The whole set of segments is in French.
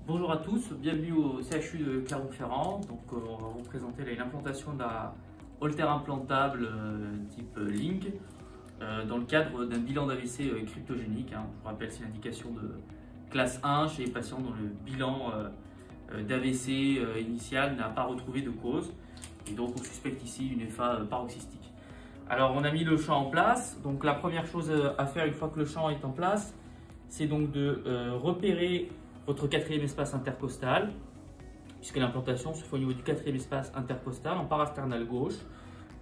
Bonjour à tous, bienvenue au CHU de Clermont-Ferrand. Donc, on va vous présenter l'implantation d'un holter implantable type Link dans le cadre d'un bilan d'AVC cryptogénique. Je vous rappelle, c'est une indication de classe 1 chez les patients dont le bilan d'AVC initial n'a pas retrouvé de cause. Et donc, on suspecte ici une FA paroxystique. Alors, on a mis le champ en place. Donc, la première chose à faire une fois que le champ est en place, c'est donc de repérer votre quatrième espace intercostal, puisque l'implantation se fait au niveau du quatrième espace intercostal en parasternal gauche,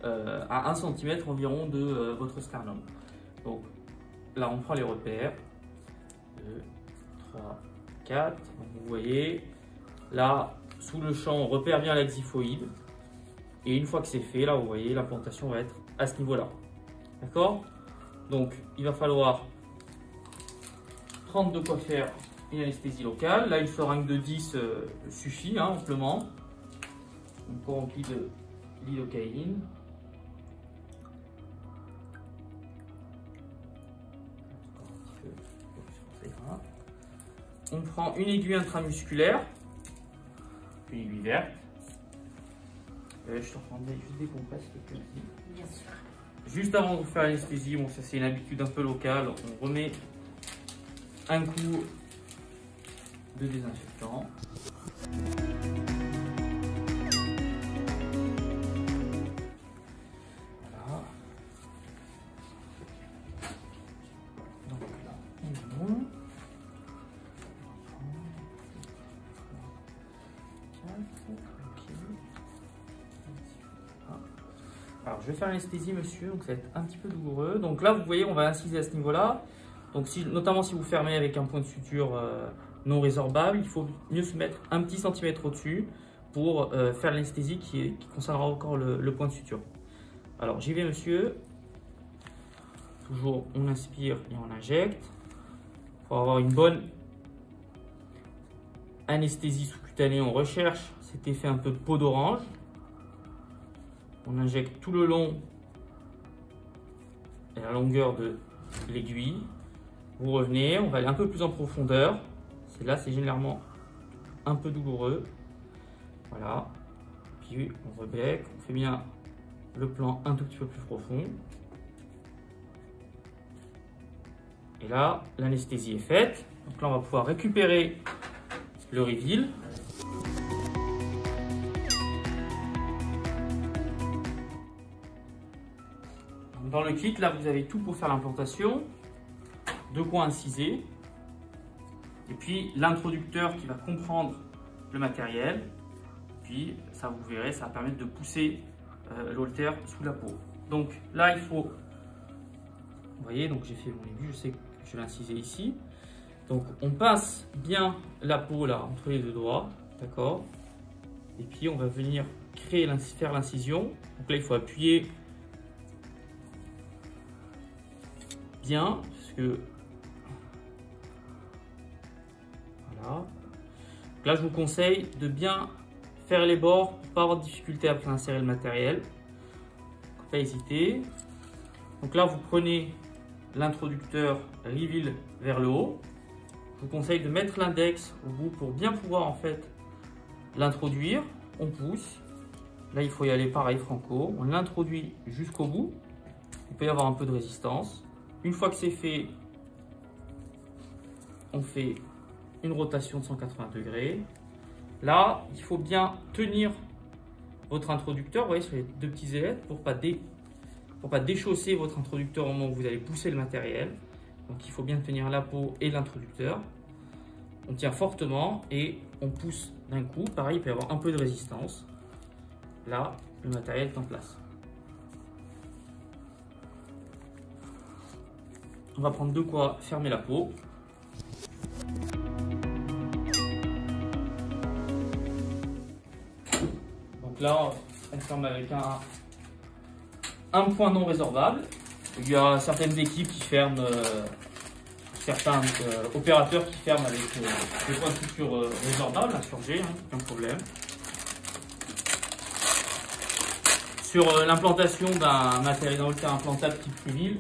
à 1 cm environ de votre sternum. Donc là, on prend les repères. 2, 3, 4. Donc, vous voyez, là, sous le champ, on repère bien la xiphoïde. Et une fois que c'est fait, là, vous voyez, l'implantation va être à ce niveau-là. D'accord? Donc, il va falloir prendre de quoi faire une anesthésie locale. Là, une seringue de 10 suffit amplement. Une corremplie de lidocaïne. On prend une aiguille intramusculaire, une aiguille verte. Je te reprendrai juste des compresses. Bien sûr. Juste avant de faire l'anesthésie, bon, ça c'est une habitude un peu locale, on remet un coup de désinfectant. Voilà. Donc là, on est bon. Alors, je vais faire l'anesthésie, monsieur, donc ça va être un petit peu douloureux. Donc là, vous voyez, on va inciser à ce niveau-là. Donc, notamment si vous fermez avec un point de suture non résorbable, il faut mieux se mettre un petit centimètre au-dessus pour faire l'anesthésie qui concernera encore le point de suture. Alors, j'y vais, monsieur. Toujours, on inspire et on injecte. Pour avoir une bonne anesthésie sous-cutanée, on recherche cet effet un peu de peau d'orange. On injecte tout le long et la longueur de l'aiguille. Vous revenez, on va aller un peu plus en profondeur. Là, c'est généralement un peu douloureux. Voilà. Puis on rebec, on fait bien le plan un tout petit peu plus profond. Et là, l'anesthésie est faite. Donc là, on va pouvoir récupérer le reveal. Dans le kit, là, vous avez tout pour faire l'implantation. De quoi inciser. Et puis l'introducteur qui va comprendre le matériel. Puis ça, vous verrez, ça va permettre de pousser l'holter sous la peau. Donc là, il faut... Vous voyez, donc j'ai fait mon aiguille, je sais que je vais inciser ici. Donc on passe bien la peau là entre les deux doigts. D'accord? Et puis on va venir faire l'incision. Donc là, il faut appuyer bien, parce que voilà. Donc là, je vous conseille de bien faire les bords pour ne pas avoir de difficulté après insérer le matériel. Faut pas hésiter. Donc là, vous prenez l'introducteur reveal vers le haut. Je vous conseille de mettre l'index au bout pour bien pouvoir en fait l'introduire. On pousse. Là, il faut y aller pareil franco. On l'introduit jusqu'au bout. Il peut y avoir un peu de résistance. Une fois que c'est fait, on fait une rotation de 180 degrés. Là, il faut bien tenir votre introducteur, vous voyez, sur les deux petits ailettes pour pas déchausser votre introducteur au moment où vous allez pousser le matériel. Donc, il faut bien tenir la peau et l'introducteur. On tient fortement et on pousse d'un coup. Pareil, il peut y avoir un peu de résistance. Là, le matériel est en place. On va prendre de quoi fermer la peau. Donc là, on ferme avec un point non résorbable. Il y a certaines équipes qui ferment, certains opérateurs qui ferment avec des points de suture résorbables, insurgés, aucun problème. Sur l'implantation d'un matériel holter implantable type Reveal,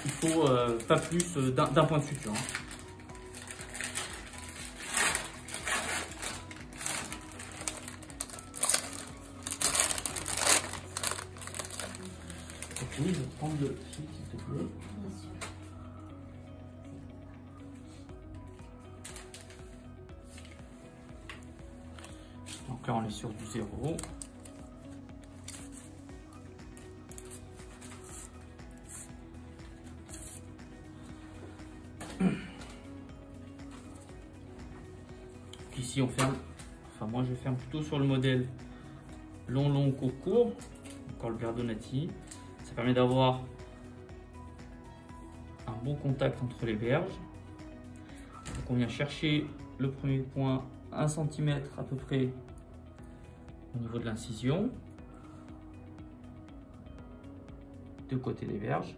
il faut pas plus d'un point de suture. prendre le fil, s'il te plaît. Bien sûr. Donc là, on est sur du 0. Ici, on ferme. Enfin, moi, je ferme plutôt sur le modèle long, court. Encore le Berdonati. Ça permet d'avoir un bon contact entre les berges. Donc, on vient chercher le premier point 1 cm à peu près au niveau de l'incision, de côté des berges.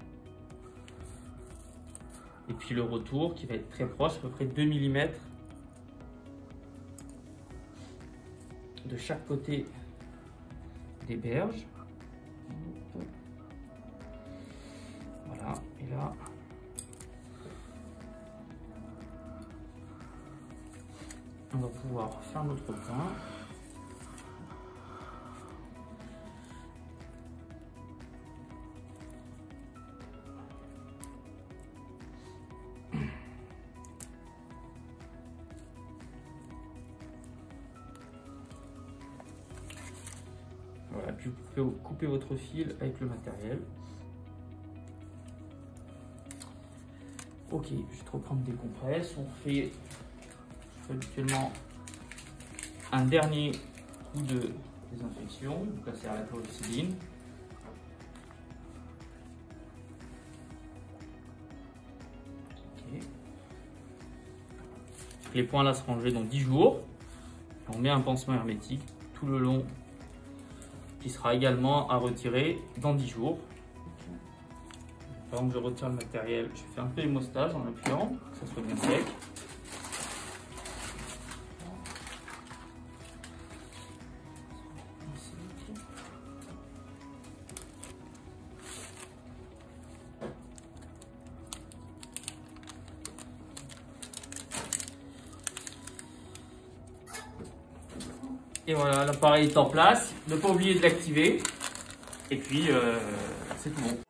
Et puis le retour qui va être très proche, à peu près 2 mm de chaque côté des berges. Voilà, et là, on va pouvoir faire notre point. Voilà, puis vous pouvez couper votre fil avec le matériel. Ok, je vais te reprendre des compresses. On fait habituellement un dernier coup de désinfection. Donc là, c'est à la chlorhexidine. Okay. Les points là seront enlevés dans 10 jours. On met un pansement hermétique tout le long, qui sera également à retirer dans 10 jours. Pendant que je retire le matériel, je fais un peu hémostase en appuyant, que ça soit bien sec. Et voilà, l'appareil est en place. Ne pas oublier de l'activer. Et puis, c'est tout bon.